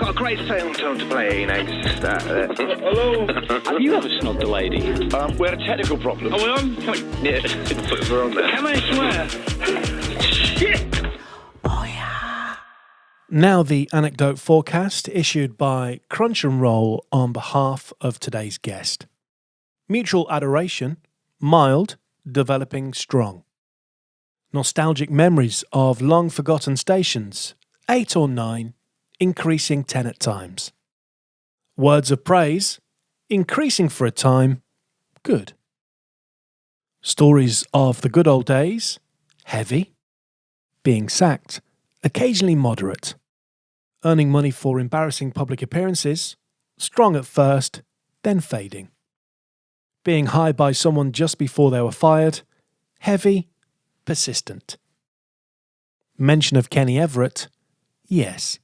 got a great sound to play, you know. Just, Hello? Have you ever snogged a lady? We had a technical problem. Are we on? Yeah, we're on there. Can I swear? Shit! Now the anecdote forecast issued by Crunch and Roll on behalf of today's guest. Mutual adoration, mild, developing strong. Nostalgic memories of long forgotten stations, 8 or 9, increasing 10 at times. Words of praise, increasing for a time, good. Stories of the good old days, heavy. Being sacked, occasionally moderate. Earning money for embarrassing public appearances, strong at first, then fading. Being hired by someone just before they were fired, heavy, persistent. Mention of Kenny Everett, yes.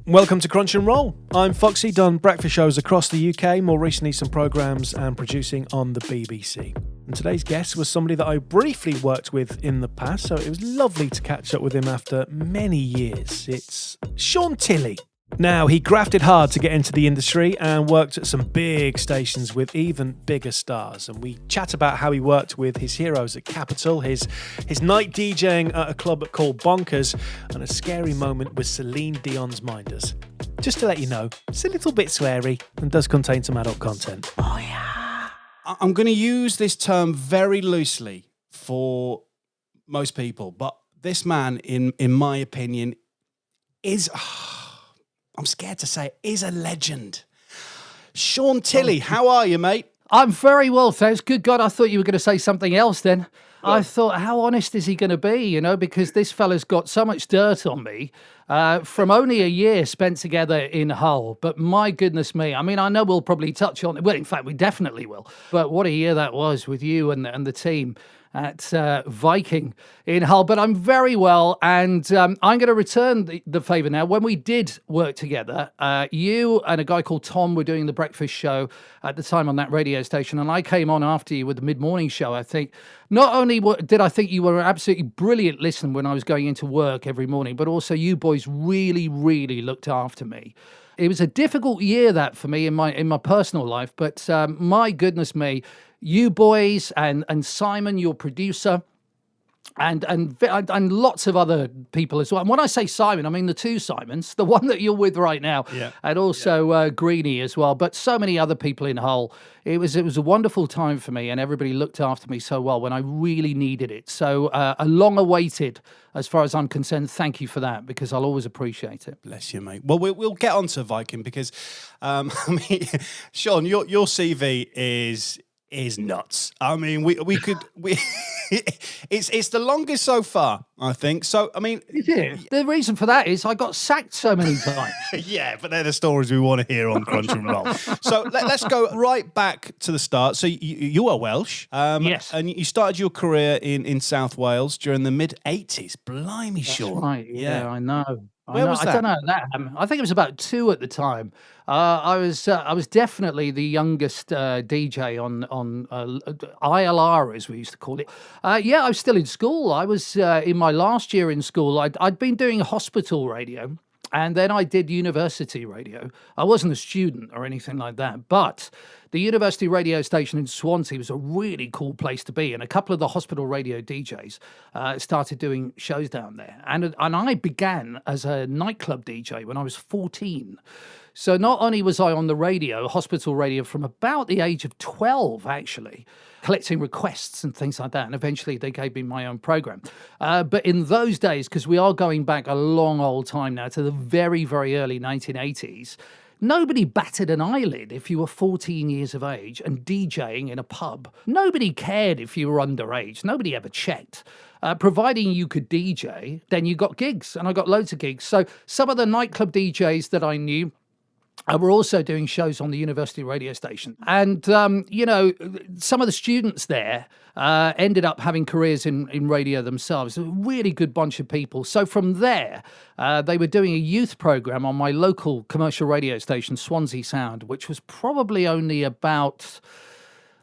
Welcome to Crunch and Roll. I'm Foxy, done breakfast shows across the UK, more recently some programmes and producing on the BBC. And today's guest was somebody that I briefly worked with in the past, so it was lovely to catch up with him after many years. It's Shaun Tilley. Now, he grafted hard to get into the industry and worked at some big stations with even bigger stars. And we chat about how he worked with his heroes at Capitol, his night DJing at a club called Bonkers, and a scary moment with Celine Dion's Minders. Just to let you know, it's a little bit sweary and does contain some adult content. Oh, yeah. I'm going to use this term very loosely for most people, but this man, in my opinion, is... I'm scared to say it, is a legend. Shaun Tilley, how are you, mate? I'm very well, thanks. Good God, I thought you were going to say something else then. I thought, how honest is he going to be, you know, because this fella's got so much dirt on me from only a year spent together in Hull. But my goodness me, I mean, I know we'll probably touch on it. Well, in fact, we definitely will. But what a year that was with you and the team at Viking in Hull. But I'm very well, and I'm going to return the favour now. When we did work together, you and a guy called Tom were doing the breakfast show at the time on that radio station, and I came on after you with the mid-morning show, I think. Not only did I think you were an absolutely brilliant listener when I was going into work every morning, but also you boys really, really looked after me. It was a difficult year, that, for me in my personal life, but my goodness me, you boys and Simon, your producer, and lots of other people as well. And when I say Simon, I mean the two Simons, the one that you're with right now, and also Greenie as well. But so many other people in Hull. It was a wonderful time for me, and everybody looked after me so well when I really needed it. So a long awaited, as far as I'm concerned. Thank you for that, because I'll always appreciate it. Bless you, mate. Well, we'll get on to Viking because, I mean, Shaun, your CV is nuts. I mean, it's the longest so far, I think. So, I mean... The reason for that is I got sacked so many times. Yeah, but they're the stories we want to hear on Crunch and Roll. So, let's go right back to the start. So, you are Welsh. Yes. And you started your career in South Wales during the mid-'80s. Blimey, Shaun. That's right, yeah, I know. Where was that? I don't know that. I think it was about 2 at the time. I was definitely the youngest DJ on ILR, as we used to call it. I was still in school. I was in my last year in school. I'd been doing hospital radio, and then I did university radio. I wasn't a student or anything like that, but the university radio station in Swansea was a really cool place to be, and a couple of the hospital radio DJs started doing shows down there. And I began as a nightclub DJ when I was 14. So not only was I on the radio, hospital radio, from about the age of 12, actually, collecting requests and things like that. And eventually they gave me my own program. But in those days, because we are going back a long old time now to the very, very early 1980s, nobody batted an eyelid if you were 14 years of age and DJing in a pub. Nobody cared if you were underage. Nobody ever checked. Providing you could DJ, then you got gigs, and I got loads of gigs. So some of the nightclub DJs that I knew were also doing shows on the university radio station. And, some of the students there ended up having careers in radio themselves. A really good bunch of people. So from there, they were doing a youth program on my local commercial radio station, Swansea Sound, which was probably only about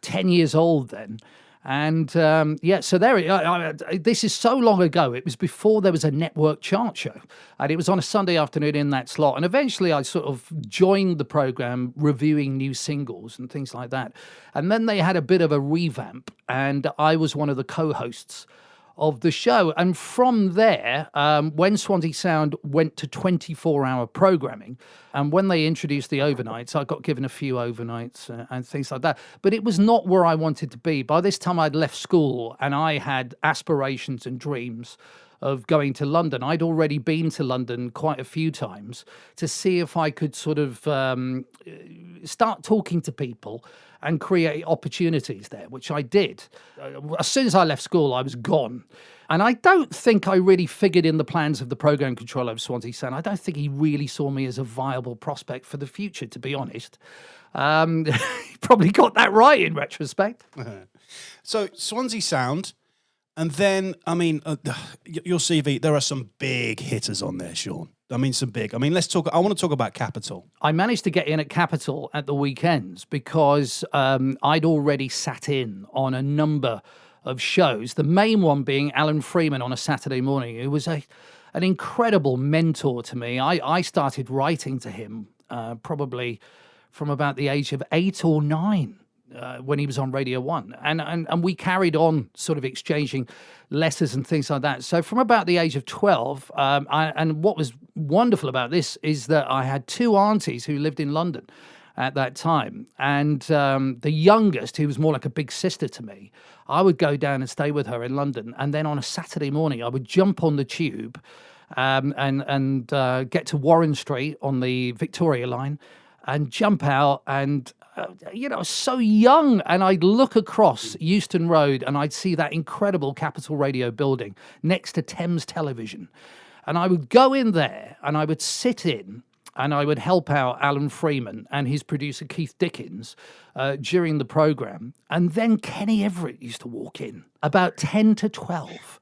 10 years old then. And so this is so long ago. It was before there was a network chart show. And it was on a Sunday afternoon in that slot. And eventually I sort of joined the program reviewing new singles and things like that. And then they had a bit of a revamp. And I was one of the co-hosts of the show. And from there, when Swansea Sound went to 24-hour programming, and when they introduced the overnights, I got given a few overnights and things like that. But it was not where I wanted to be. By this time, I'd left school, and I had aspirations and dreams of going to London. I'd already been to London quite a few times to see if I could sort of start talking to people and create opportunities there, which I did. As soon as I left school, I was gone. And I don't think I really figured in the plans of the program controller of Swansea Sound. I don't think he really saw me as a viable prospect for the future, to be honest. He probably got that right in retrospect. So Swansea Sound, and then, I mean, your CV, there are some big hitters on there, Shaun. I mean, some big. I mean, I want to talk about Capital. I managed to get in at Capital at the weekends because I'd already sat in on a number of shows. The main one being Alan Freeman on a Saturday morning, who was an incredible mentor to me. I started writing to him probably from about the age of 8 or 9. When he was on Radio 1. And we carried on sort of exchanging letters and things like that. So from about the age of 12, and what was wonderful about this is that I had 2 aunties who lived in London at that time. And the youngest, who was more like a big sister to me, I would go down and stay with her in London. And then on a Saturday morning, I would jump on the tube and get to Warren Street on the Victoria line and jump out and... I was so young, and I'd look across Euston Road and I'd see that incredible Capital Radio building next to Thames Television. And I would go in there and I would sit in and I would help out Alan Freeman and his producer Keith Dickens during the programme. And then Kenny Everett used to walk in about 10 to 12.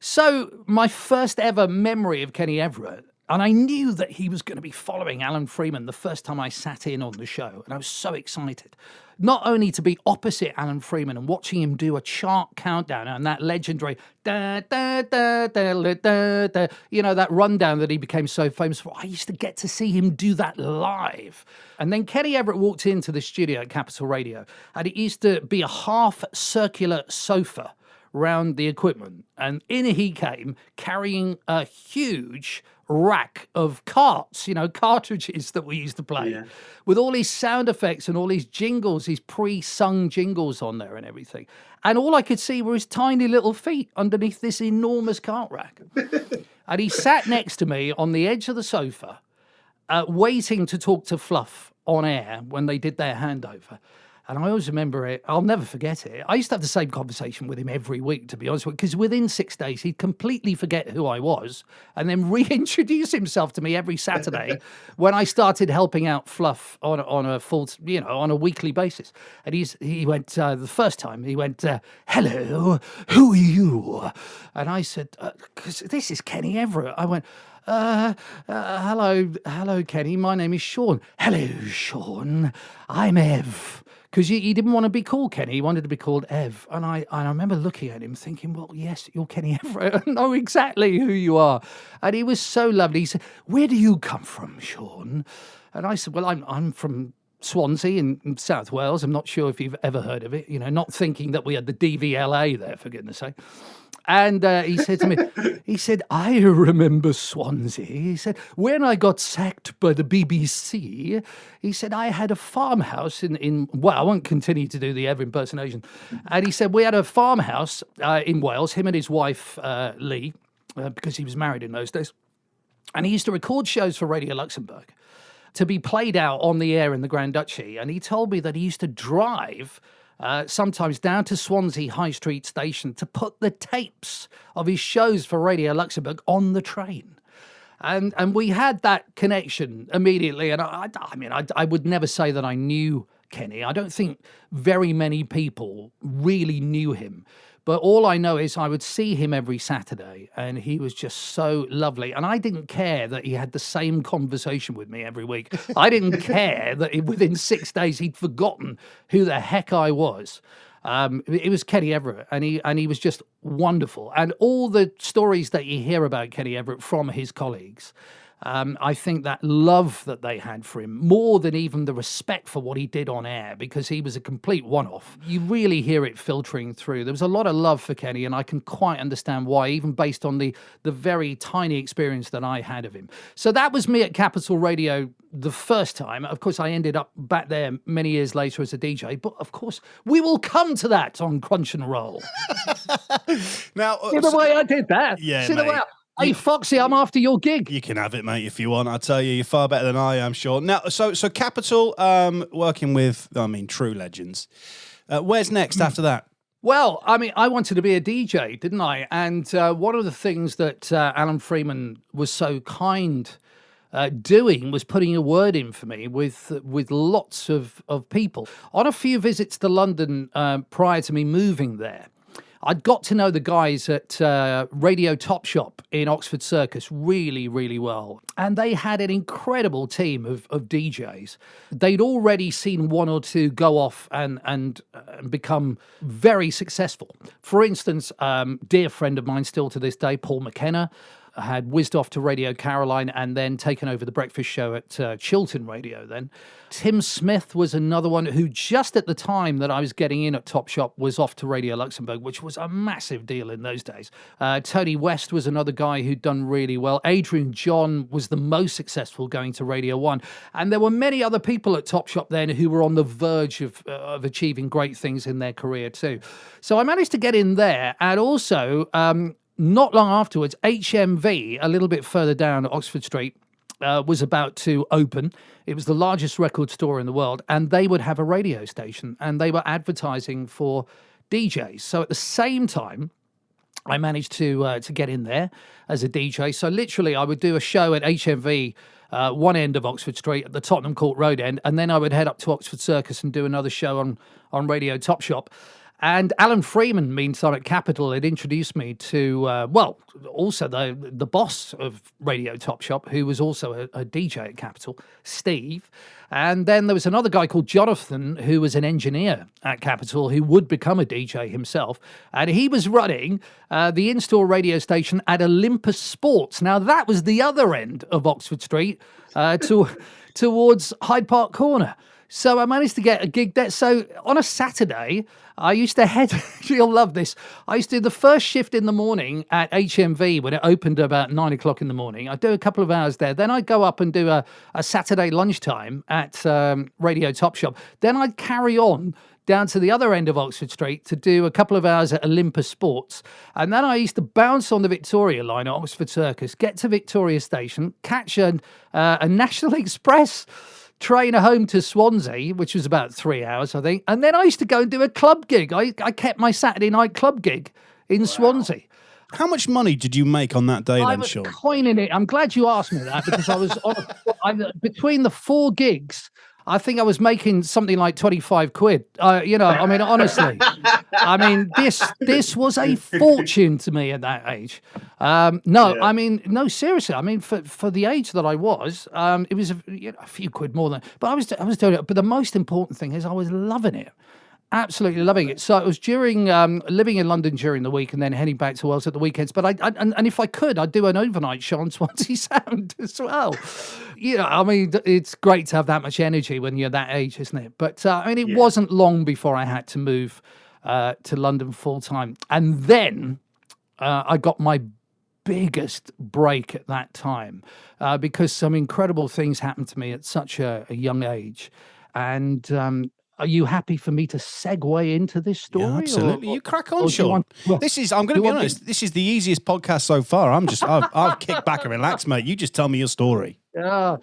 So my first ever memory of Kenny Everett, and I knew that he was going to be following Alan Freeman the first time I sat in on the show. And I was so excited, not only to be opposite Alan Freeman and watching him do a chart countdown and that legendary da, da, da, da, da, da, da, that rundown that he became so famous for. I used to get to see him do that live. And then Kenny Everett walked into the studio at Capital Radio, and it used to be a half circular sofa round the equipment. And in he came carrying a huge rack of cartridges that we used to play with all these sound effects and all these jingles, these pre-sung jingles on there and everything. And all I could see were his tiny little feet underneath this enormous cart rack. And he sat next to me on the edge of the sofa, waiting to talk to Fluff on air when they did their handover. And I always remember it. I'll never forget it. I used to have the same conversation with him every week, to be honest with you, because within 6 days, he'd completely forget who I was and then reintroduce himself to me every Saturday when I started helping out Fluff on a full, on a weekly basis. And he went, the first time, he went, hello, who are you? And I said, because this is Kenny Everett. I went, hello, Kenny. My name is Shaun. Hello, Shaun. I'm Ev. Because he didn't want to be called Kenny. He wanted to be called Ev. And I remember looking at him thinking, well, yes, you're Kenny Everett. I know exactly who you are. And he was so lovely. He said, where do you come from, Shaun? And I said, well, I'm from Swansea in South Wales. I'm not sure if you've ever heard of it. Not thinking that we had the DVLA there, for goodness sake. And he said to me, I remember Swansea. He said, when I got sacked by the BBC, he said, I had a farmhouse in well, I won't continue to do the Ev impersonation. And he said, we had a farmhouse in Wales, him and his wife, Lee, because he was married in those days. And he used to record shows for Radio Luxembourg to be played out on the air in the Grand Duchy. And he told me that he used to drive sometimes down to Swansea High Street Station to put the tapes of his shows for Radio Luxembourg on the train. And we had that connection immediately. And I would never say that I knew Kenny. I don't think very many people really knew him. But all I know is I would see him every Saturday, and he was just so lovely. And I didn't care that he had the same conversation with me every week. I didn't care that within 6 days he'd forgotten who the heck I was. It was Kenny Everett, and he was just wonderful. And all the stories that you hear about Kenny Everett from his colleagues, I think that love that they had for him, more than even the respect for what he did on air, because he was a complete one-off. You really hear it filtering through. There was a lot of love for Kenny, and I can quite understand why, even based on the very tiny experience that I had of him. So that was me at Capital Radio the first time. Of course, I ended up back there many years later as a DJ, but of course, we will come to that on Crunch and Roll. Now, See the way I did that? Yeah, See the mate. way Hey, Foxy, I'm after your gig. You can have it, mate, if you want. I tell you, you're far better than I am, sure. Now, so Capital, working with, true legends. Where's next after that? Well, I wanted to be a DJ, didn't I? And one of the things that Alan Freeman was so kind doing was putting a word in for me with lots of people. On a few visits to London prior to me moving there, I'd got to know the guys at Radio Top Shop in Oxford Circus really, really well. And they had an incredible team of DJs. They'd already seen one or two go off and become very successful. For instance, dear friend of mine still to this day, Paul McKenna, had whizzed off to Radio Caroline and then taken over the breakfast show at Chiltern Radio then. Tim Smith was another one who just at the time that I was getting in at Top Shop was off to Radio Luxembourg, which was a massive deal in those days. Tony West was another guy who'd done really well. Adrian John was the most successful going to Radio 1. And there were many other people at Top Shop then who were on the verge of achieving great things in their career too. So I managed to get in there, and also not long afterwards, HMV, a little bit further down Oxford Street, was about to open. It was the largest record store in the world, and they would have a radio station, and they were advertising for DJs. So at the same time, I managed to get in there as a DJ. So literally, I would do a show at HMV, one end of Oxford Street, at the Tottenham Court Road end, and then I would head up to Oxford Circus and do another show on Radio Top Shop. And Alan Freeman, meantime, at Capital, had introduced me to, also the boss of Radio Top Shop, who was also a DJ at Capital, Steve. And then there was another guy called Jonathan, who was an engineer at Capital, who would become a DJ himself. And he was running the in-store radio station at Olympus Sports. Now, that was the other end of Oxford Street towards Hyde Park Corner. So I managed to get a gig there. So on a Saturday, I used to head, you'll love this, I used to do the first shift in the morning at HMV when it opened about 9 o'clock in the morning. I'd do a couple of hours there. Then I'd go up and do a Saturday lunchtime at Radio Top Shop. Then I'd carry on down to the other end of Oxford Street to do a couple of hours at Olympus Sports. And then I used to bounce on the Victoria line at Oxford Circus, get to Victoria Station, catch a National Express train home to Swansea, which was about 3 hours, I think. And then I used to go and do a club gig. I kept my Saturday night club gig in Swansea. How much money did you make on that day I then, was Shaun? coining it. I'm glad you asked me that, because I was between the 4 gigs, I think I was making something like 25 quid. Honestly, this was a fortune to me at that age. No, seriously. For the age that I was, it was a few quid more than. But I was doing it. But the most important thing is I was loving it. Absolutely loving it. So it was during living in London during the week and then heading back to Wales at the weekends. But and if I could, I'd do an overnight show on Swansea Sound as well. It's great to have that much energy when you're that age, isn't it? But it wasn't long before I had to move to London full time. And then I got my biggest break at that time because some incredible things happened to me at such a young age. And are you happy for me to segue into this story? Yeah, absolutely. You crack on, or Shaun. I'm going to be honest, this is the easiest podcast so far. I'll kick back and relax, mate. You just tell me your story. I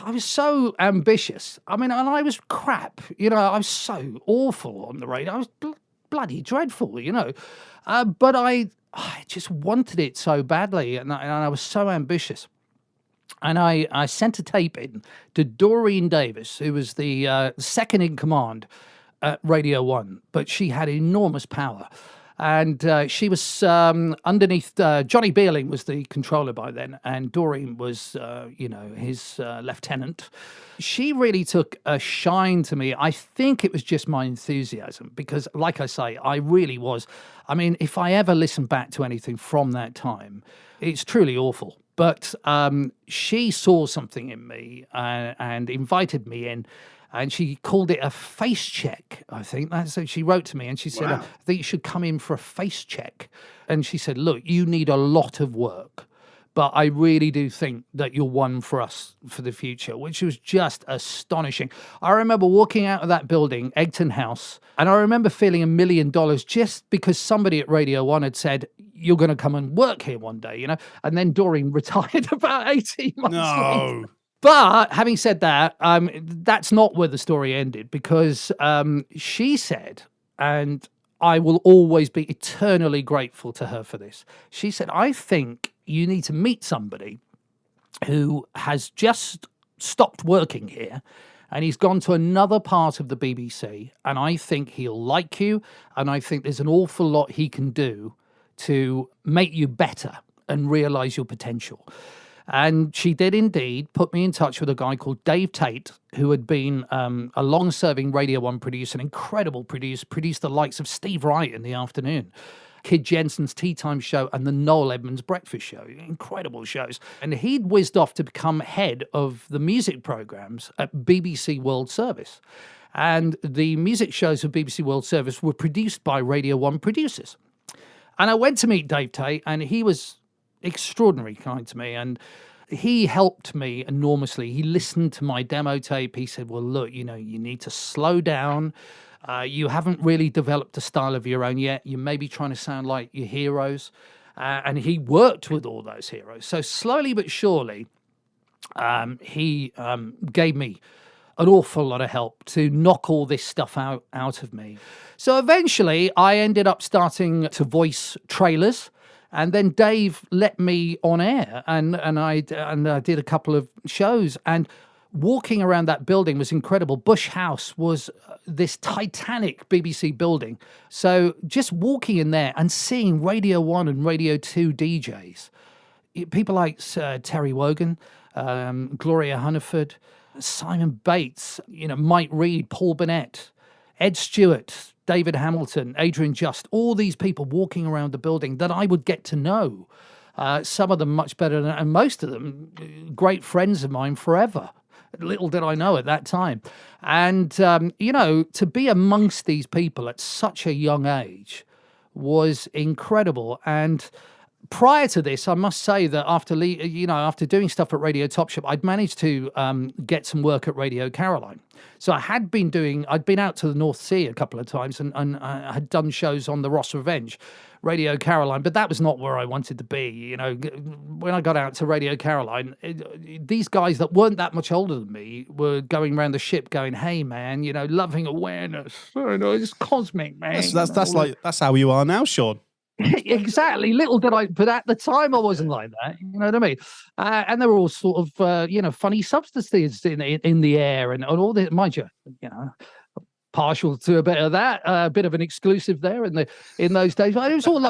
was so ambitious. And I was crap. I was so awful on the radio. I was bloody dreadful, But I just wanted it so badly, and I was so ambitious. And I sent a tape in to Doreen Davis, who was the second in command at Radio 1, but she had enormous power. And she was underneath, Johnny Beerling was the controller by then, and Doreen was, his lieutenant. She really took a shine to me. I think it was just my enthusiasm because, like I say, I really was. I mean, if I ever listen back to anything from that time, it's truly awful. But she saw something in me and invited me in. And she called it a face check, I think. That's what she wrote to me. And she said, I think you should come in for a face check. And she said, look, you need a lot of work, but I really do think that you're one for us for the future, which was just astonishing. I remember walking out of that building, Egton House, and I remember feeling $1 million just because somebody at Radio 1 had said, you're going to come and work here one day, you know? And then Doreen retired about 18 months later. But having said that, that's not where the story ended because she said, and I will always be eternally grateful to her for this. She said, I think you need to meet somebody who has just stopped working here and he's gone to another part of the BBC. And I think he'll like you. And I think there's an awful lot he can do to make you better and realize your potential. And she did indeed put me in touch with a guy called Dave Tate, who had been a long-serving Radio 1 producer, an incredible producer, produced the likes of Steve Wright in the afternoon, Kid Jensen's Tea Time Show, and the Noel Edmonds Breakfast Show. Incredible shows. And he'd whizzed off to become head of the music programmes at BBC World Service. And the music shows of BBC World Service were produced by Radio 1 producers. And I went to meet Dave Tate, and he was extraordinarily kind to me, and he helped me enormously. He listened to my demo tape. He said, well, look, you need to slow down. You haven't really developed a style of your own yet. You may be trying to sound like your heroes. And he worked with all those heroes. So slowly but surely, he gave me an awful lot of help to knock all this stuff out of me. So eventually I ended up starting to voice trailers. And then Dave let me on air, and I did a couple of shows. And walking around that building was incredible. Bush House was this titanic BBC building. So just walking in there and seeing Radio 1 and Radio 2 DJs, people like Terry Wogan, Gloria Hunniford, Simon Bates, Mike Reed, Paul Burnett, Ed Stewart, David Hamilton, Adrian Just, all these people walking around the building that I would get to know. Some of them much better than, and most of them great friends of mine forever. Little did I know at that time. And, to be amongst these people at such a young age was incredible. And prior to this, I must say that after doing stuff at Radio Top Shop, I'd managed to get some work at Radio Caroline. So I'd been out to the North Sea a couple of times and I had done shows on the Ross Revenge, Radio Caroline, but that was not where I wanted to be. When I got out to Radio Caroline, these guys that weren't that much older than me were going around the ship going, hey man, loving awareness, it's cosmic, man. That's how you are now, Shaun. Exactly. Little did I, but at the time I wasn't like that. You know what I mean? And there were all sort of, funny substances in the air and all this. Mind you, partial to a bit of that, a bit of an exclusive there in those days. But it was all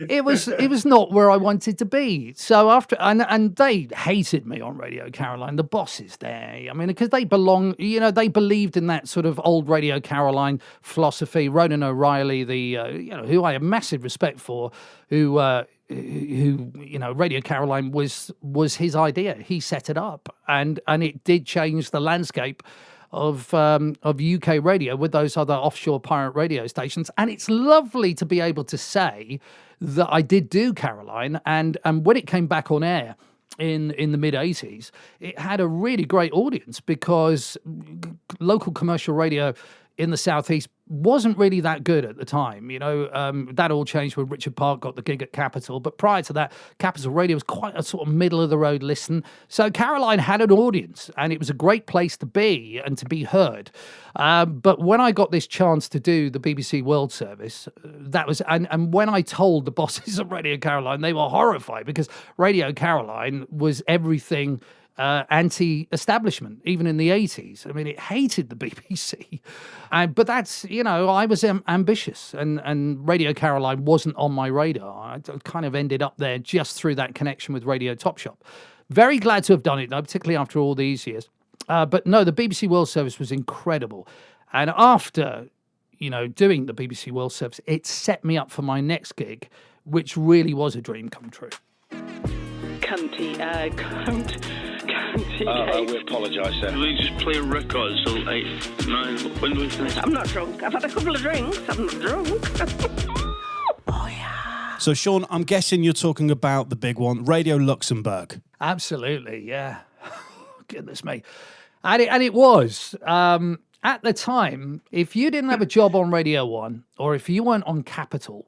it was not where I wanted to be. So after and they hated me on Radio Caroline, the bosses there. I mean, because they they believed in that sort of old Radio Caroline philosophy. Ronan O'Reilly, who I have massive respect for, who Radio Caroline was his idea. He set it up, and it did change the landscape of UK radio with those other offshore pirate radio stations. And it's lovely to be able to say that I did do Caroline, and when it came back on air in the mid-'80s, it had a really great audience because local commercial radio in the Southeast wasn't really that good at the time. That all changed when Richard Park got the gig at Capital. But prior to that, Capital Radio was quite a sort of middle-of-the-road listen. So Caroline had an audience, and it was a great place to be and to be heard. But when I got this chance to do the BBC World Service, that was... And when I told the bosses of Radio Caroline, they were horrified because Radio Caroline was everything anti-establishment, even in the 80s. I mean, it hated the BBC. But that's, I was ambitious, and Radio Caroline wasn't on my radar. I kind of ended up there just through that connection with Radio Top Shop. Very glad to have done it, though, particularly after all these years. But no, the BBC World Service was incredible. And after, doing the BBC World Service, it set me up for my next gig, which really was a dream come true. Cunty. We apologise, sir. We just play records till 8, 9. When do we finish? I'm not drunk. I've had a couple of drinks. I'm not drunk. So, Shaun, I'm guessing you're talking about the big one, Radio Luxembourg. Absolutely, yeah. Goodness me. And it was. At the time, if you didn't have a job on Radio 1, or if you weren't on Capital,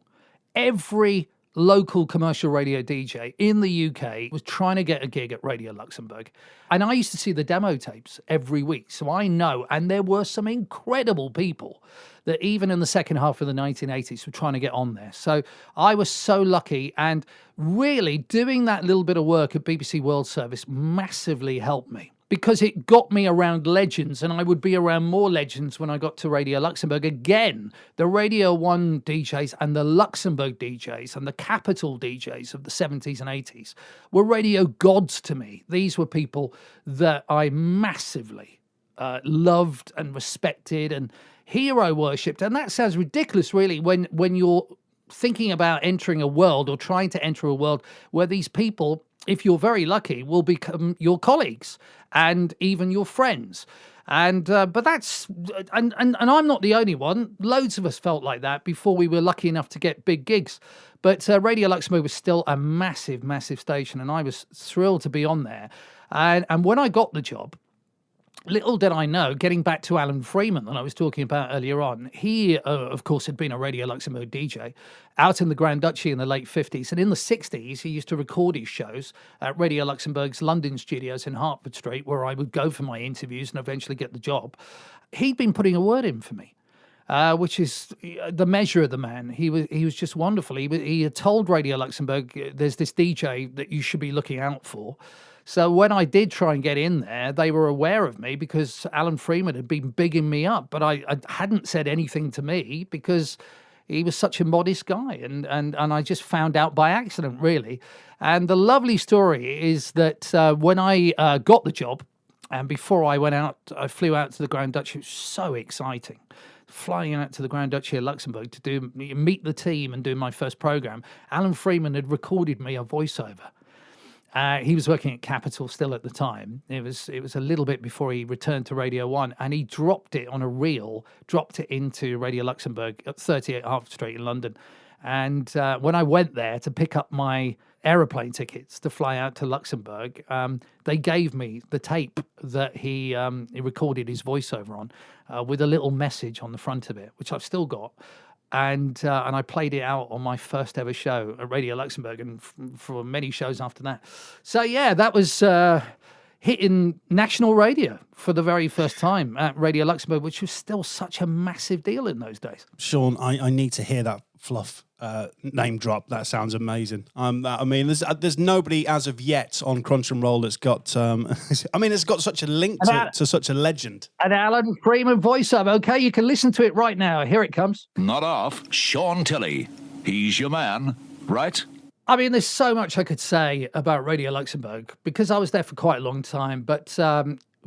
every local commercial radio DJ in the UK was trying to get a gig at Radio Luxembourg. And I used to see the demo tapes every week. So I know, and there were some incredible people that even in the second half of the 1980s were trying to get on there. So I was so lucky, and really doing that little bit of work at BBC World Service massively helped me, because it got me around legends, and I would be around more legends when I got to Radio Luxembourg. Again, the Radio 1 DJs and the Luxembourg DJs and the Capital DJs of the 70s and 80s were radio gods to me. These were people that I massively loved and respected and hero worshipped. And that sounds ridiculous, really, when you're thinking about entering a world or trying to enter a world where these people, if you're very lucky, will become your colleagues and even your friends. And but that's and I'm not the only one. Loads of us felt like that before we were lucky enough to get big gigs. But Radio Luxembourg was still a massive, massive station, and I was thrilled to be on there. And when I got the job, little did I know, getting back to Alan Freeman that I was talking about earlier on, he, of course, had been a Radio Luxembourg DJ out in the Grand Duchy in the late 50s. And in the 60s, he used to record his shows at Radio Luxembourg's London studios in Hertford Street, where I would go for my interviews and eventually get the job. He'd been putting a word in for me, which is the measure of the man. He was just wonderful. He had told Radio Luxembourg, there's this DJ that you should be looking out for. So when I did try and get in there, they were aware of me because Alan Freeman had been bigging me up, but I hadn't said anything to me because he was such a modest guy, and I just found out by accident, really. And the lovely story is that when I got the job, and before I went out, I flew out to the Grand Duchy. It was so exciting, flying out to the Grand Duchy of Luxembourg to meet the team and do my first program. Alan Freeman had recorded me a voiceover. He was working at Capital still at the time. It was a little bit before he returned to Radio 1, and he dropped it on a reel, dropped it into Radio Luxembourg at 38 Hertford Street in London. And when I went there to pick up my aeroplane tickets to fly out to Luxembourg, they gave me the tape that he recorded his voiceover on with a little message on the front of it, which I've still got. And I played it out on my first ever show at Radio Luxembourg, and for many shows after that. So yeah, that was hitting national radio for the very first time at Radio Luxembourg, which was still such a massive deal in those days. Shaun, I need to hear that fluff name drop. That sounds amazing. I mean, there's nobody as of yet on Crunch and Roll that's got. It's got such a link to such a legend. An Alan Freeman voiceover. Okay, you can listen to it right now. Here it comes. Not off. Shaun Tilley. He's your man, right? I mean, there's so much I could say about Radio Luxembourg because I was there for quite a long time, but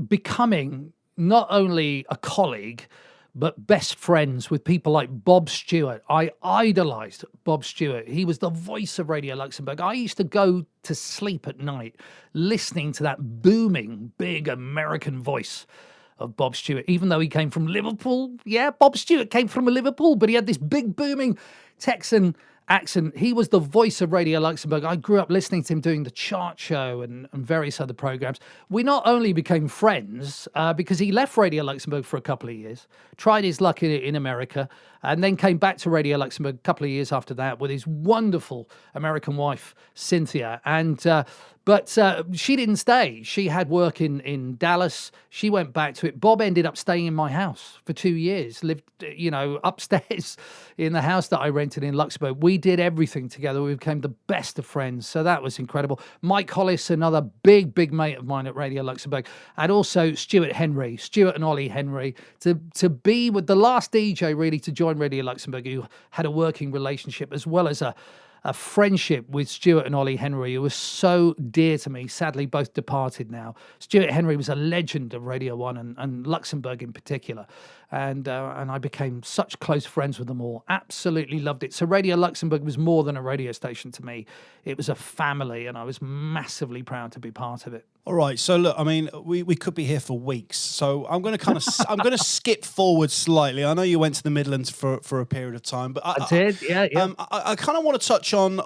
becoming not only a colleague, but best friends with people like Bob Stewart. I idolised Bob Stewart. He was the voice of Radio Luxembourg. I used to go to sleep at night listening to that booming, big American voice of Bob Stewart, even though he came from Liverpool. Yeah, Bob Stewart came from Liverpool, but he had this big, booming Texan accent. He was the voice of Radio Luxembourg. I grew up listening to him doing the chart show and various other programs. We not only became friends because he left Radio Luxembourg for a couple of years, tried his luck in America, and then came back to Radio Luxembourg a couple of years after that with his wonderful American wife, Cynthia. But she didn't stay. She had work in Dallas. She went back to it. Bob ended up staying in my house for 2 years, lived, upstairs in the house that I rented in Luxembourg. We we did everything together. We became the best of friends. So that was incredible. Mike Hollis, another big mate of mine at Radio Luxembourg, and also Stuart and Ollie Henry, to be with the last DJ really to join Radio Luxembourg, who had a working relationship as well as a friendship with Stuart and Ollie Henry, who was so dear to me. Sadly, both departed now. Stuart Henry was a legend of Radio 1 and Luxembourg in particular. And I became such close friends with them all. Absolutely loved it. So Radio Luxembourg was more than a radio station to me. It was a family, and I was massively proud to be part of it. All right, so look, I mean, we could be here for weeks, so I'm going to I'm going to skip forward slightly. I know you went to the Midlands for a period of time, but I did, yeah. I kind of want to touch on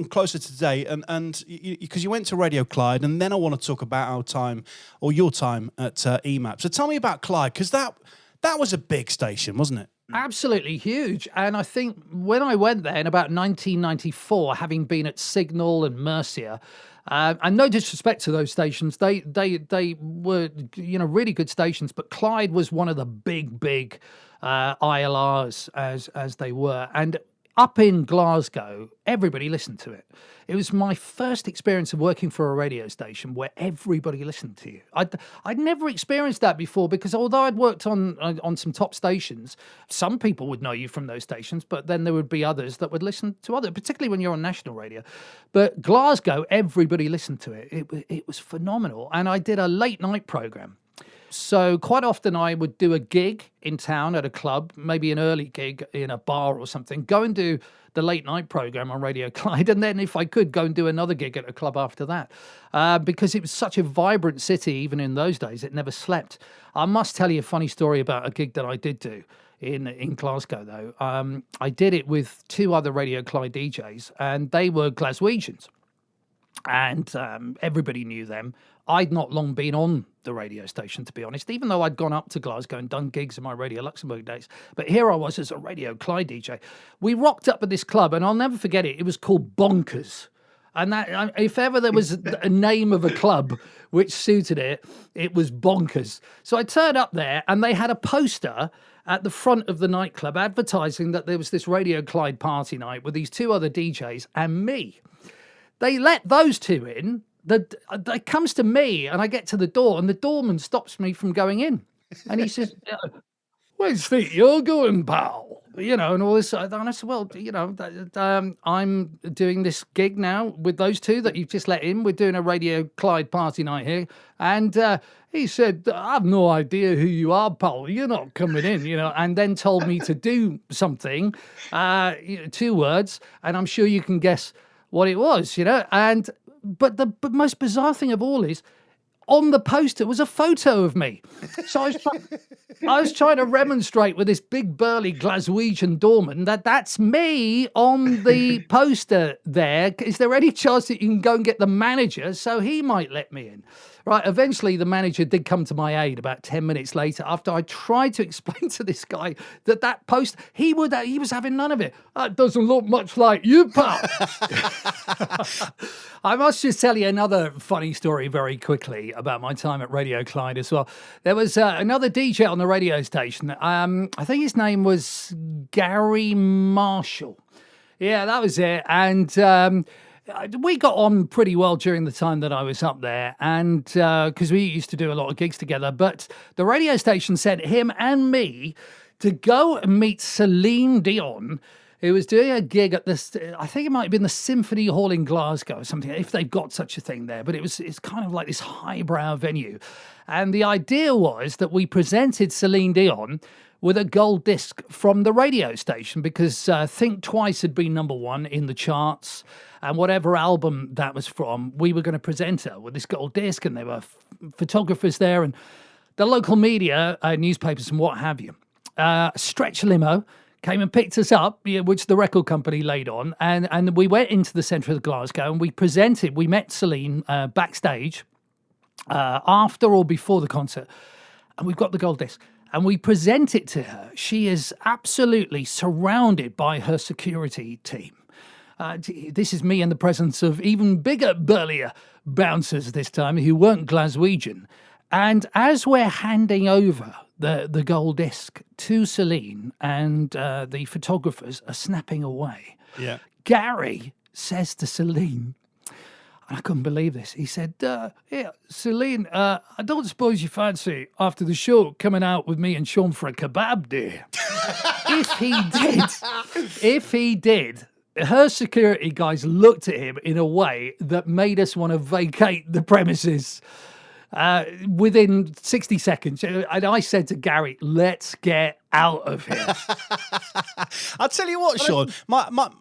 closer to today, and because you went to Radio Clyde, and then I want to talk about your time at EMAP. So tell me about Clyde, because that was a big station, wasn't it? Absolutely huge. And I think when I went there in about 1994, having been at Signal and Mercia, and no disrespect to those stations, they were really good stations, but Clyde was one of the big ILRs as they were. And up in Glasgow, everybody listened to it. It was my first experience of working for a radio station where everybody listened to you. I'd never experienced that before, because although I'd worked on some top stations, some people would know you from those stations, but then there would be others that would listen to others, particularly when you're on national radio. But Glasgow, everybody listened to it. It was phenomenal. And I did a late night program. So quite often I would do a gig in town at a club, maybe an early gig in a bar or something, go and do the late night program on Radio Clyde, and then if I could, go and do another gig at a club after that, because it was such a vibrant city. Even in those days, it never slept. I must tell you a funny story about a gig that I did do in Glasgow, though. I did it with two other Radio Clyde DJs, and they were Glaswegians. And everybody knew them. I'd not long been on the radio station, to be honest, even though I'd gone up to Glasgow and done gigs in my Radio Luxembourg days. But here I was as a Radio Clyde DJ. We rocked up at this club, and I'll never forget it. It was called Bonkers. And that, if ever there was a name of a club which suited it, it was Bonkers. So I turned up there, and they had a poster at the front of the nightclub advertising that there was this Radio Clyde party night with these two other DJs and me. They let those two in. It comes to me, and I get to the door, and the doorman stops me from going in. And he says, "Where's think you're going, pal?" And all this. And I said, "Well, I'm doing this gig now with those two that you've just let in. We're doing a Radio Clyde party night here." And he said, "I've no idea who you are, pal. You're not coming in," and then told me to do something, 2 words, and I'm sure you can guess what it was, but the most bizarre thing of all is, on the poster was a photo of me. So I was trying to remonstrate with this big burly Glaswegian doorman that's me on the poster there. Is there any chance that you can go and get the manager so he might let me in? Right, eventually the manager did come to my aid about 10 minutes later, after I tried to explain to this guy that post, he was having none of it. "That doesn't look much like you, pal." I must just tell you another funny story very quickly about my time at Radio Clyde as well. There was another DJ on the radio station. I think his name was Gary Marshall. Yeah, that was it. And we got on pretty well during the time that I was up there, and because we used to do a lot of gigs together. But the radio station sent him and me to go and meet Celine Dion, who was doing a gig at this, I think it might have been the Symphony Hall in Glasgow or something, if they've got such a thing there. But it's kind of like this highbrow venue. And the idea was that we presented Celine Dion with a gold disc from the radio station, because Think Twice had been #1 in the charts, and whatever album that was from, we were going to present her with this gold disc, and there were photographers there and the local media, newspapers and what have you. Stretch limo came and picked us up, which the record company laid on, and we went into the centre of Glasgow, and we met Celine backstage after or before the concert, and we've got the gold disc. And we present it to her. She is absolutely surrounded by her security team. This is me in the presence of even bigger, burlier bouncers this time, who weren't Glaswegian. And as we're handing over the gold disc to Celine, and the photographers are snapping away. Yeah. Gary says to Celine, and I couldn't believe this. He said, "Yeah, Celine, I don't suppose you fancy after the show coming out with me and Shaun for a kebab, dear." If he did, her security guys looked at him in a way that made us want to vacate the premises within 60 seconds. And I said to Gary, "Let's get out of here." I'll tell you what, Shaun.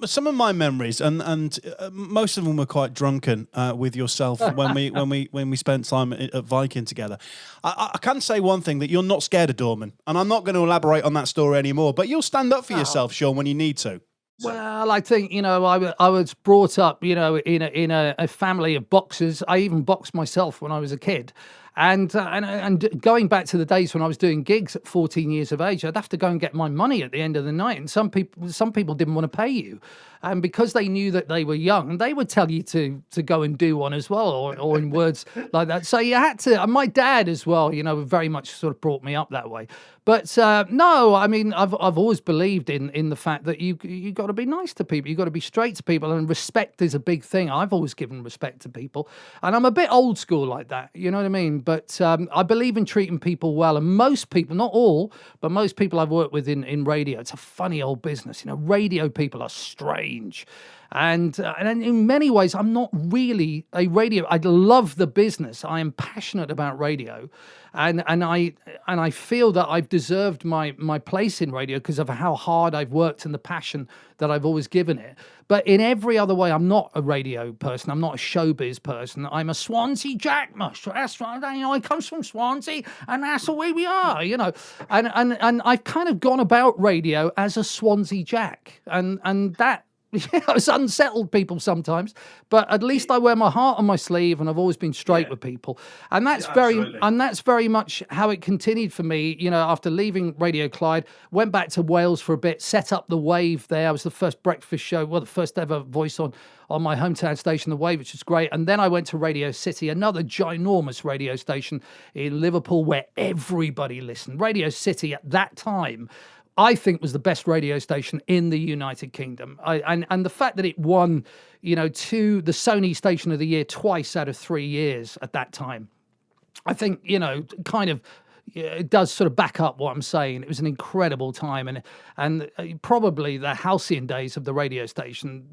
Some of my memories, and most of them were quite drunken with yourself when we spent time at Viking together. I can say one thing, that you're not scared of doormen, and I'm not going to elaborate on that story anymore. But you'll stand up for yourself, Shaun, when you need to. Well, I think, I was brought up, in a family of boxers. I even boxed myself when I was a kid. And going back to the days when I was doing gigs at 14 years of age, I'd have to go and get my money at the end of the night. And some people didn't want to pay you. And because they knew that they were young, they would tell you to go and do one as well, or in words like that. So you had to. And my dad as well, very much sort of brought me up that way. But no, I mean, I've always believed in the fact that you got to be nice to people, you got to be straight to people, and respect is a big thing. I've always given respect to people, and I'm a bit old school like that. You know what I mean? But I believe in treating people well, and most people, not all, but most people I've worked with in radio, it's a funny old business. Radio people are strange. And in many ways, I'm not really a radio. I love the business. I am passionate about radio, and I feel that I've deserved my place in radio because of how hard I've worked and the passion that I've always given it. But in every other way, I'm not a radio person. I'm not a showbiz person. I'm a Swansea Jack mush. That's right. I come from Swansea, and that's the way we are. And I've kind of gone about radio as a Swansea Jack, and that. It's unsettled people sometimes, but at least I wear my heart on my sleeve, and I've always been straight with people, and that's very much how it continued for me. After leaving Radio Clyde, went back to Wales for a bit, set up the Wave there. I was the first breakfast show, the first ever voice on my hometown station, the Wave, which was great. And then I went to Radio City, another ginormous radio station in Liverpool where everybody listened. Radio City at that time, I think, was the best radio station in the United Kingdom. And the fact that it won, the Sony Station of the Year twice out of 3 years at that time, I think, it does sort of back up what I'm saying. It was an incredible time, and probably the halcyon days of the radio station,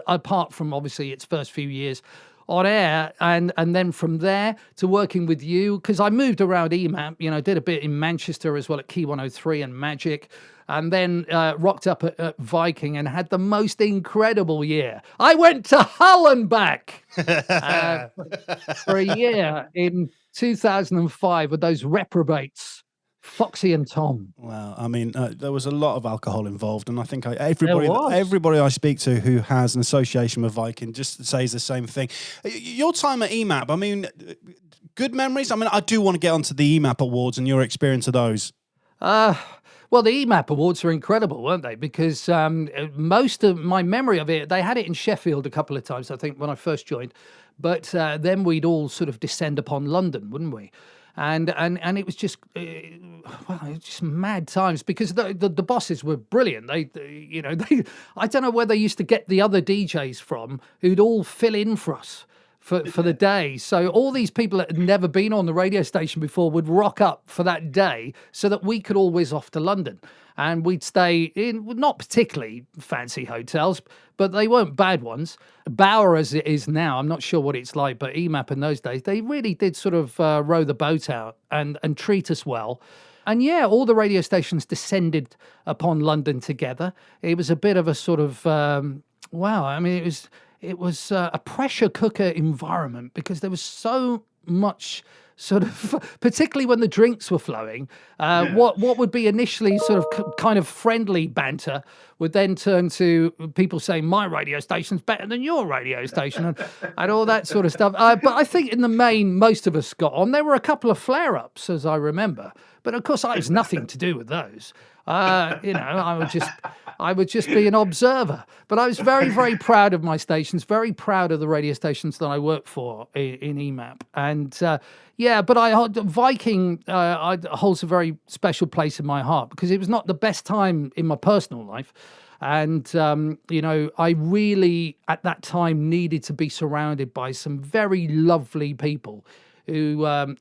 apart from obviously its first few years on air, and then from there to working with you, because I moved around EMAP, did a bit in Manchester as well at Key 103 and Magic, and then rocked up at Viking and had the most incredible year. I went to Hull and back for a year in 2005 with those reprobates, Foxy and Tom. Well, I mean, there was a lot of alcohol involved, and I think everybody I speak to who has an association with Viking just says the same thing. Your time at EMAP, I mean, good memories? I mean, I do want to get onto the EMAP Awards and your experience of those. Well, the EMAP Awards were incredible, weren't they? Because most of my memory of it, they had it in Sheffield a couple of times, I think, when I first joined. But then we'd all sort of descend upon London, wouldn't we? And it was just just mad times, because the bosses were brilliant. They I don't know where they used to get the other DJs from who'd all fill in for us for the day. So all these people that had never been on the radio station before would rock up for that day so that we could all whiz off to London. And we'd stay in not particularly fancy hotels, but they weren't bad ones. Bauer, as it is now, I'm not sure what it's like, but EMAP in those days, they really did sort of row the boat out and treat us well. And yeah, all the radio stations descended upon London together. It was a bit of a sort of, it was a pressure cooker environment, because there was so much sort of, particularly when the drinks were flowing, what would be initially sort of kind of friendly banter would then turn to people saying, my radio station's better than your radio station, and all that sort of stuff. But I think in the main, most of us got on. There were a couple of flare-ups, as I remember. But of course, I was nothing to do with those. I would just be an observer. But I was very, very proud of my stations, very proud of the radio stations that I worked for in EMAP. And but Viking holds a very special place in my heart because it was not the best time in my personal life. And, I really, at that time, needed to be surrounded by some very lovely people who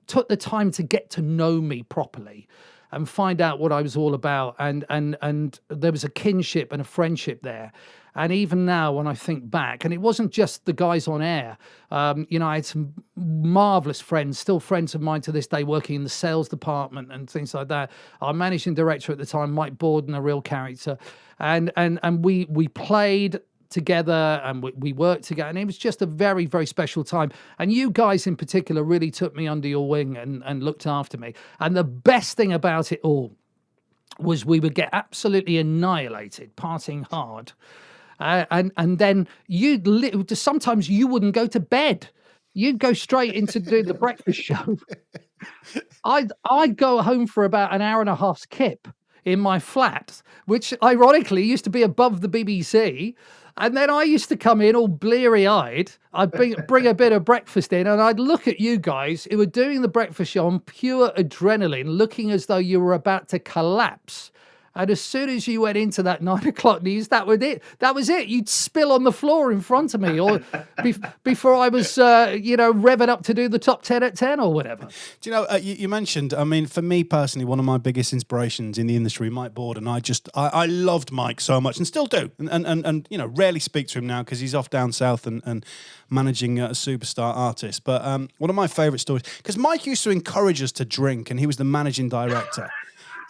took the time to get to know me properly and find out what I was all about. And there was a kinship and a friendship there. And even now, when I think back, and it wasn't just the guys on air, I had some marvelous friends, still friends of mine to this day, working in the sales department and things like that. Our managing director at the time, Mike Borden, a real character, and we played together and we worked together, and it was just a very, very special time. And you guys in particular really took me under your wing and looked after me. And the best thing about it all was we would get absolutely annihilated, partying hard. And then sometimes you wouldn't go to bed. You'd go straight into doing the breakfast show. I'd go home for about an hour and a half's kip in my flat, which ironically used to be above the BBC. And then I used to come in all bleary-eyed. I'd bring a bit of breakfast in, and I'd look at you guys who were doing the breakfast show on pure adrenaline, looking as though you were about to collapse. And as soon as you went into that 9 o'clock news, that was it. That was it. You'd spill on the floor in front of me, or before I was, revving up to do the top 10 at 10 or whatever. Do you know, you mentioned, I mean, for me personally, one of my biggest inspirations in the industry, Mike Borden. I loved Mike so much and still do. And rarely speak to him now because he's off down south and managing a superstar artist. But one of my favourite stories, because Mike used to encourage us to drink and he was the managing director.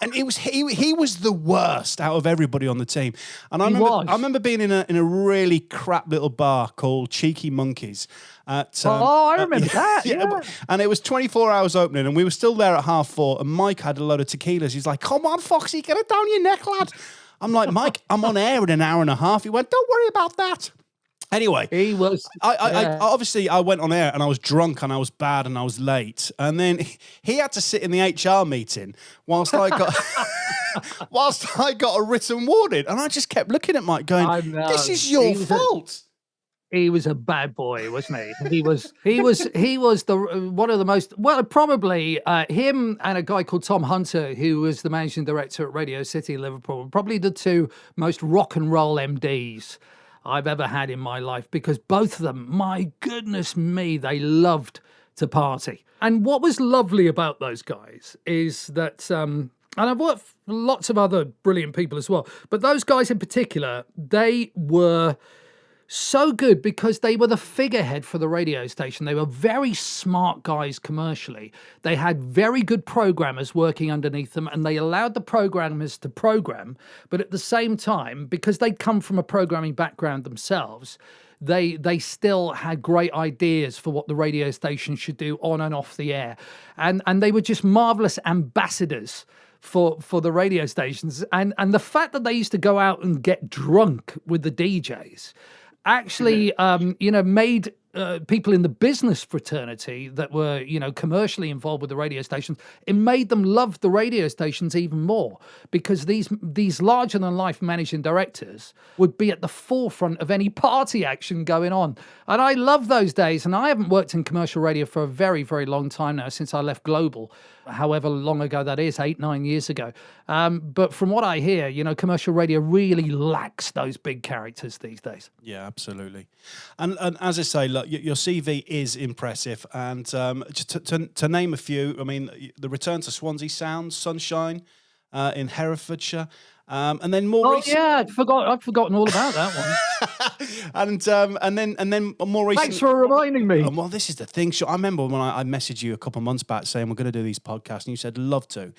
And he was the worst out of everybody on the team. And I remember being in a really crap little bar called Cheeky Monkeys. I remember that. Yeah. And it was 24 hours opening, and we were still there at 4:30. And Mike had a load of tequilas. He's like, "Come on, Foxy, get it down your neck, lad." I'm like, "Mike, I'm on air in an hour and a half." He went, "Don't worry about that." Anyway, he was. I obviously I went on air and I was drunk and I was bad and I was late, and then he had to sit in the HR meeting whilst I got a written warning, and I just kept looking at Mike going, "This is your fault." He was a bad boy, wasn't he? He was one of the most, probably him and a guy called Tom Hunter, who was the managing director at Radio City Liverpool, probably the two most rock and roll MDs I've ever had in my life, because both of them, my goodness me, they loved to party. And what was lovely about those guys is that, and I've worked for lots of other brilliant people as well, but those guys in particular, they were so good because they were the figurehead for the radio station. They were very smart guys commercially. They had very good programmers working underneath them, and they allowed the programmers to program. But at the same time, because they'd come from a programming background themselves, they still had great ideas for what the radio station should do on and off the air. And they were just marvelous ambassadors for the radio stations. And the fact that they used to go out and get drunk with the DJs actually, made people in the business fraternity that were, commercially involved with the radio stations, it made them love the radio stations even more, because these larger-than-life managing directors would be at the forefront of any party action going on. And I love those days, and I haven't worked in commercial radio for a very, very long time now, since I left Global, however long ago that is, 8-9 years ago. But from what I hear, commercial radio really lacks those big characters these days. Yeah, absolutely. And as I say, look, your CV is impressive. And just to name a few, I mean, the return to Swansea Sounds, Sunshine in Herefordshire. And then more. I'd forgotten all about that one. and then more recently. Thanks for reminding me. Well, this is the thing. I remember when I messaged you a couple of months back saying we're going to do these podcasts, and you said love to,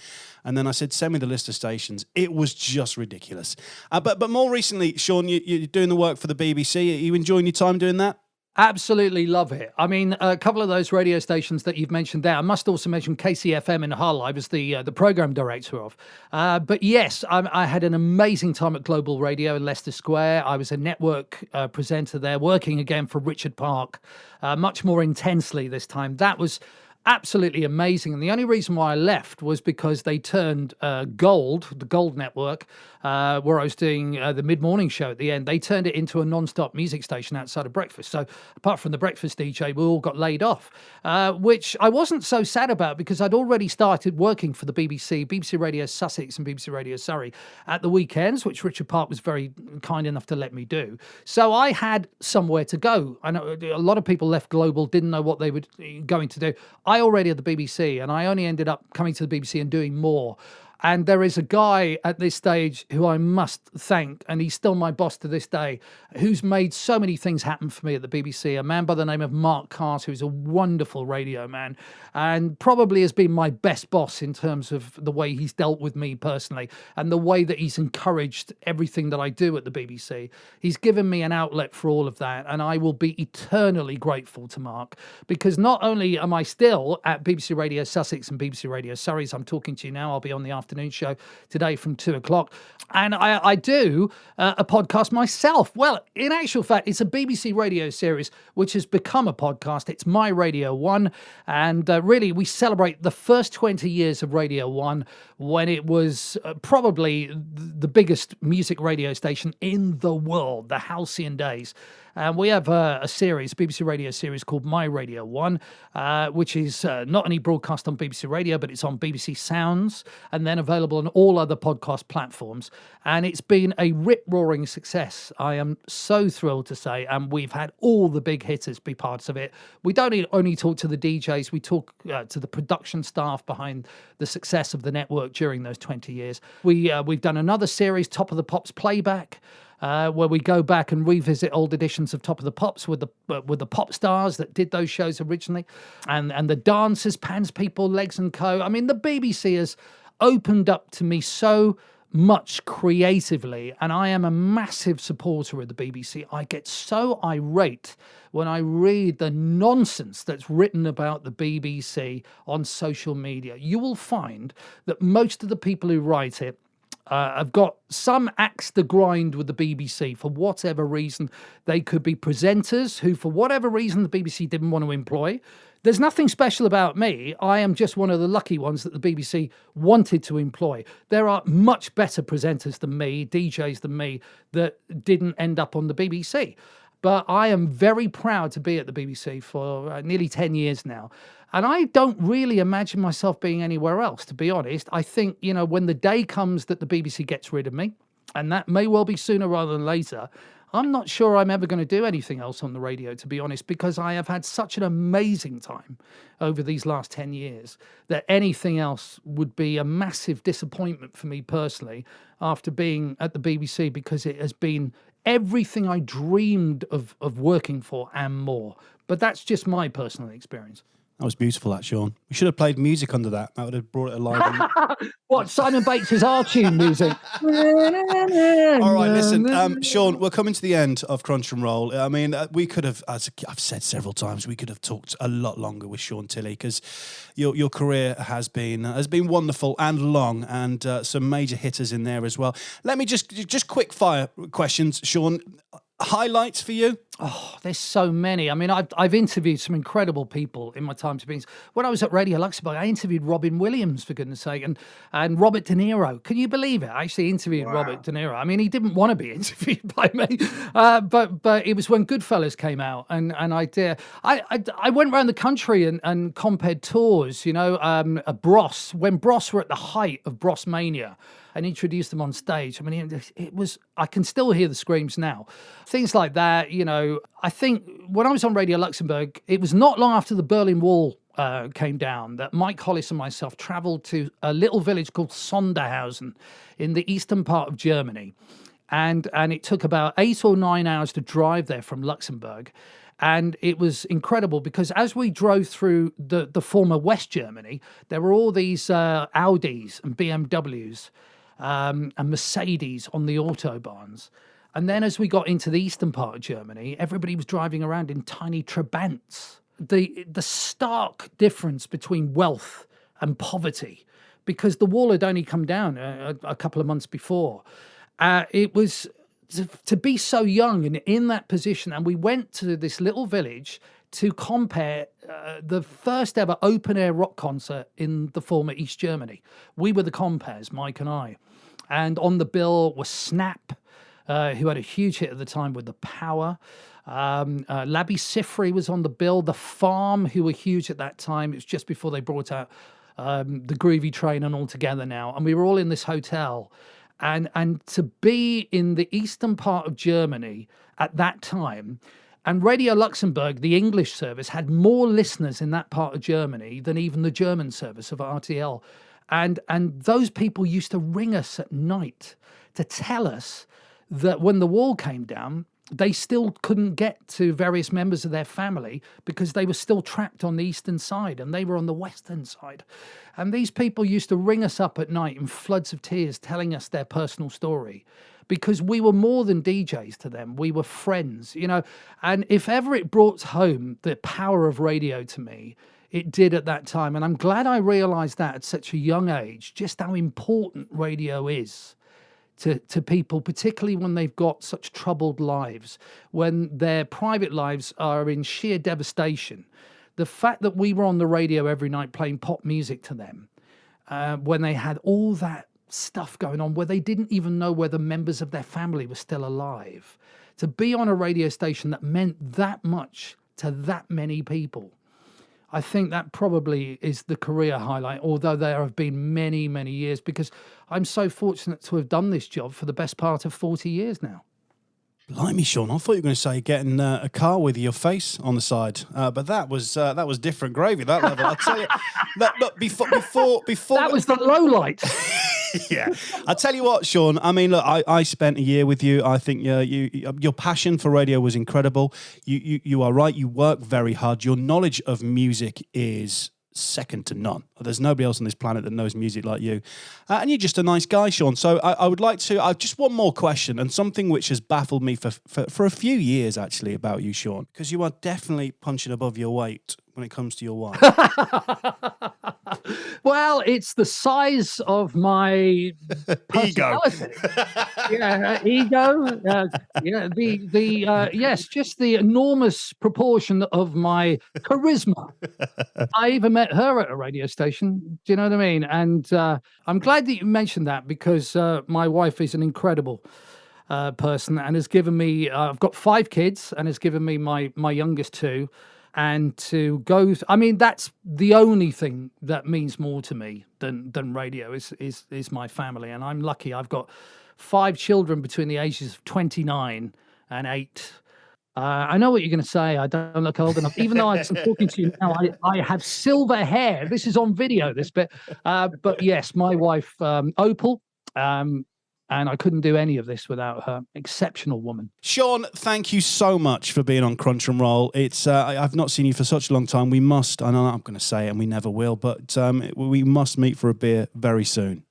and then I said send me the list of stations. It was just ridiculous. But more recently, Shaun, you're doing the work for the BBC. Are you enjoying your time doing that? Absolutely love it. I mean, a couple of those radio stations that you've mentioned there, I must also mention KCFM in Hull. I was the program director of. But yes, I had an amazing time at Global Radio in Leicester Square. I was a network presenter there, working again for Richard Park, much more intensely this time. That was absolutely amazing. And the only reason why I left was because they turned Gold, the Gold Network, where I was doing the mid-morning show at the end, they turned it into a non-stop music station outside of breakfast. So apart from the breakfast DJ, we all got laid off, which I wasn't so sad about because I'd already started working for the BBC Radio Sussex and BBC Radio Surrey at the weekends, which Richard Park was very kind enough to let me do. So I had somewhere to go. I know a lot of people left Global, didn't know what they were going to do. I already had the BBC, and I only ended up coming to the BBC and doing more. And there is a guy at this stage who I must thank, and he's still my boss to this day, who's made so many things happen for me at the BBC, a man by the name of Mark Carter, who's a wonderful radio man, and probably has been my best boss in terms of the way he's dealt with me personally, and the way that he's encouraged everything that I do at the BBC. He's given me an outlet for all of that, and I will be eternally grateful to Mark, because not only am I still at BBC Radio Sussex and BBC Radio Surrey, as I'm talking to you now, I'll be on the afternoon show today from 2:00, and I do a podcast myself. Well, in actual fact, it's a BBC radio series which has become a podcast. It's My Radio 1, and really we celebrate the first 20 years of Radio 1 when it was probably the biggest music radio station in the world, the halcyon days. And we have a series, BBC radio series called My Radio 1, which is not only broadcast on BBC Radio, but it's on BBC Sounds and then available on all other podcast platforms. And it's been a rip-roaring success. I am so thrilled to say, and we've had all the big hitters be parts of it. We don't only talk to the DJs, we talk to the production staff behind the success of the network during those 20 years. We've done another series, Top of the Pops Playback, where we go back and revisit old editions of Top of the Pops with the pop stars that did those shows originally, and the dancers, Pans People, Legs and Co. I mean, the BBC has opened up to me so much creatively, and I am a massive supporter of the BBC. I get so irate when I read the nonsense that's written about the BBC on social media. You will find that most of the people who write it have got some axe to grind with the BBC for whatever reason. They could be presenters who, for whatever reason, the BBC didn't want to employ. There's nothing special about me. I am just one of the lucky ones that the BBC wanted to employ. There are much better presenters than me, DJs than me, that didn't end up on the BBC. But I am very proud to be at the BBC for nearly 10 years now. And I don't really imagine myself being anywhere else, to be honest. I think, when the day comes that the BBC gets rid of me, and that may well be sooner rather than later, I'm not sure I'm ever going to do anything else on the radio, to be honest, because I have had such an amazing time over these last 10 years that anything else would be a massive disappointment for me personally after being at the BBC, because it has been everything I dreamed of working for and more. But that's just my personal experience. That was beautiful, that, Shaun. We should have played music under that. That would have brought it alive. What, Simon Bates' R-Tune music? All right, listen, Shaun, we're coming to the end of Crunch and Roll. I mean, we could have, as I've said several times, we could have talked a lot longer with Shaun Tilley, because your career has been wonderful and long, and some major hitters in there as well. Let me just quick fire questions, Shaun. Highlights for you? Oh, there's so many. I mean, I've interviewed some incredible people in my time to be. When I was at Radio Luxembourg, I interviewed Robin Williams, for goodness sake, and Robert De Niro. Can you believe it? I actually interviewed Robert De Niro. I mean, he didn't want to be interviewed by me, but it was when Goodfellas came out, and I did. I went around the country and compared tours. Bros, when Bros were at the height of Bros Mania, and introduced them on stage. I mean, it was, I can still hear the screams now. Things like that, I think when I was on Radio Luxembourg, it was not long after the Berlin Wall came down that Mike Hollis and myself travelled to a little village called Sonderhausen in the eastern part of Germany. And it took about 8 or 9 hours to drive there from Luxembourg. And it was incredible because as we drove through the former West Germany, there were all these Audis and BMWs and Mercedes on the autobahns. And then as we got into the eastern part of Germany, everybody was driving around in tiny Trabants. The stark difference between wealth and poverty, because the wall had only come down a couple of months before. It was to be so young and in that position. And we went to this little village to compare the first ever open-air rock concert in the former East Germany. We were the compares, Mike and I. And on the bill was Snap, who had a huge hit at the time with The Power. Labi Siffre was on the bill. The Farm, who were huge at that time. It was just before they brought out the Groovy Train and All Together Now. And we were all in this hotel. And to be in the eastern part of Germany at that time, and Radio Luxembourg, the English service, had more listeners in that part of Germany than even the German service of RTL. And those people used to ring us at night to tell us that when the wall came down, they still couldn't get to various members of their family because they were still trapped on the eastern side and they were on the western side. And these people used to ring us up at night in floods of tears telling us their personal story because we were more than DJs to them. We were friends, you know. And if Everett brought home the power of radio to me, it did at that time. And I'm glad I realized that at such a young age, just how important radio is to people, particularly when they've got such troubled lives, when their private lives are in sheer devastation. The fact that we were on the radio every night playing pop music to them, when they had all that stuff going on, where they didn't even know whether members of their family were still alive, to be on a radio station that meant that much to that many people, I think that probably is the career highlight, although there have been many, many years, because I'm so fortunate to have done this job for the best part of 40 years now. Blimey, Shaun, I thought you were going to say getting a car with your face on the side, but that was different gravy, that level. I'll tell you, look, before that was the low light. Yeah, I'll tell you what, Shaun. I mean, look, I spent a year with you. I think your passion for radio was incredible. You are right. You work very hard. Your knowledge of music is second to none. There's nobody else on this planet that knows music like you. And you're just a nice guy, Shaun. So I would like to, just one more question, and something which has baffled me for a few years, actually, about you, Shaun, because you are definitely punching above your weight when it comes to your wife. Well, it's the size of my personality. Ego. Yes, just the enormous proportion of my charisma. I even met her at a radio station. Do you know what I mean? And I'm glad that you mentioned that because my wife is an incredible person and has given me. I've got 5 kids and has given me my youngest 2. And to go, I mean, that's the only thing that means more to me than radio is my family. And I'm lucky. I've got 5 children between the ages of 29 and 8. I know what you're going to say. I don't look old enough. Even though I'm talking to you now, I have silver hair. This is on video, this bit. But yes, my wife, Opal, and I couldn't do any of this without her. Exceptional woman. Shaun, thank you so much for being on Crunch and Roll. It's I've not seen you for such a long time. We must, I know I'm going to say it and we never will, but we must meet for a beer very soon.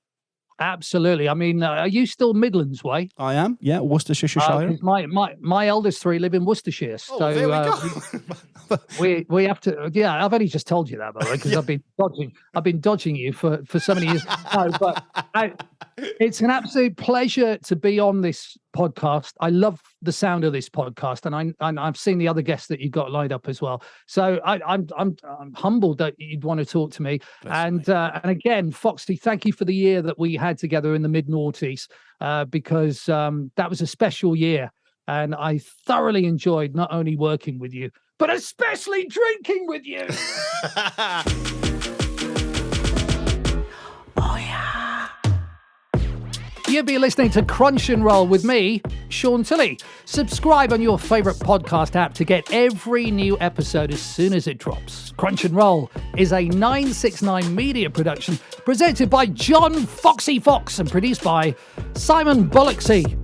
Absolutely. I mean, are you still Midlands way? I am, yeah, Worcestershire. My eldest 3 live in Worcestershire. Oh, so there we go. we have to. Yeah, I've only just told you that, by the way, because I've been dodging you for so many years. No, but it's an absolute pleasure to be on this podcast. I love the sound of this podcast, and I've seen the other guests that you've got lined up as well. So I'm humbled that you'd want to talk to me. And again, Foxy, thank you for the year that we had together in the mid-noughties, because that was a special year, and I thoroughly enjoyed not only working with you, but especially drinking with you. Oh, yeah. You'll be listening to Crunch and Roll with me, Shaun Tilley. Subscribe on your favourite podcast app to get every new episode as soon as it drops. Crunch and Roll is a 969 media production presented by John Foxy Fox and produced by Simon Bollocksy.